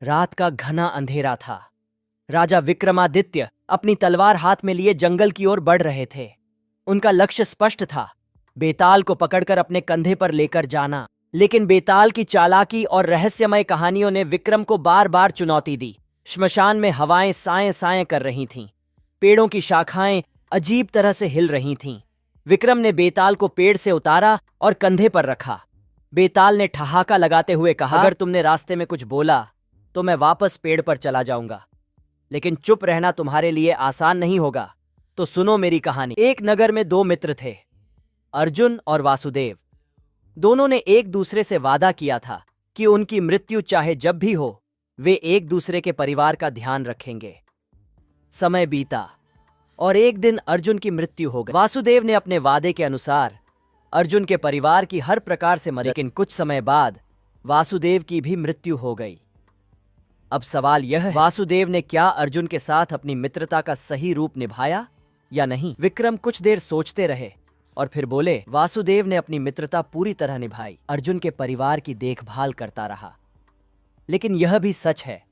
रात का घना अंधेरा था। राजा विक्रमादित्य अपनी तलवार हाथ में लिए जंगल की ओर बढ़ रहे थे। उनका लक्ष्य स्पष्ट था, बेताल को पकड़कर अपने कंधे पर लेकर जाना। लेकिन बेताल की चालाकी और रहस्यमय कहानियों ने विक्रम को बार बार चुनौती दी। श्मशान में हवाएं साएं साएं कर रही थीं। पेड़ों की शाखाएं अजीब तरह से हिल रही थीं। विक्रम ने बेताल को पेड़ से उतारा और कंधे पर रखा। बेताल ने ठहाका लगाते हुए कहा, अगर तुमने रास्ते में कुछ बोला तो मैं वापस पेड़ पर चला जाऊंगा। लेकिन चुप रहना तुम्हारे लिए आसान नहीं होगा। तो सुनो मेरी कहानी। एक नगर में दो मित्र थे, अर्जुन और वासुदेव। दोनों ने एक दूसरे से वादा किया था कि उनकी मृत्यु चाहे जब भी हो, वे एक दूसरे के परिवार का ध्यान रखेंगे। समय बीता और एक दिन अर्जुन की मृत्यु हो गई। वासुदेव ने अपने वादे के अनुसार अर्जुन के परिवार की हर प्रकार से मदद। लेकिन कुछ समय बाद वासुदेव की भी मृत्यु हो गई। अब सवाल यह है, वासुदेव ने क्या अर्जुन के साथ अपनी मित्रता का सही रूप निभाया या नहीं? विक्रम कुछ देर सोचते रहे और फिर बोले, वासुदेव ने अपनी मित्रता पूरी तरह निभाई। अर्जुन के परिवार की देखभाल करता रहा। लेकिन यह भी सच है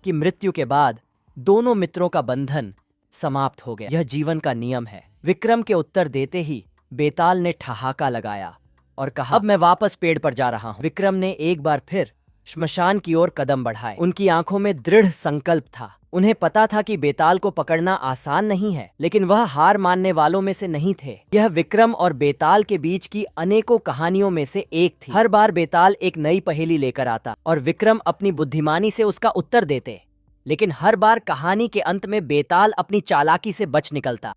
कि मृत्यु के बाद दोनों मित्रों का बंधन समाप्त हो गया। यह जीवन का नियम है। विक्रम के उत्तर देते ही बेताल ने ठहाका लगाया और कहा, अब मैं वापस पेड़ पर जा रहा हूं। विक्रम ने एक बार फिर श्मशान की ओर कदम बढ़ाए। उनकी आंखों में दृढ़ संकल्प था। उन्हें पता था कि बेताल को पकड़ना आसान नहीं है, लेकिन वह हार मानने वालों में से नहीं थे। यह विक्रम और बेताल के बीच की अनेकों कहानियों में से एक थी। हर बार बेताल एक नई पहेली लेकर आता और विक्रम अपनी बुद्धिमानी से उसका उत्तर देते। लेकिन हर बार कहानी के अंत में बेताल अपनी चालाकी से बच निकलता।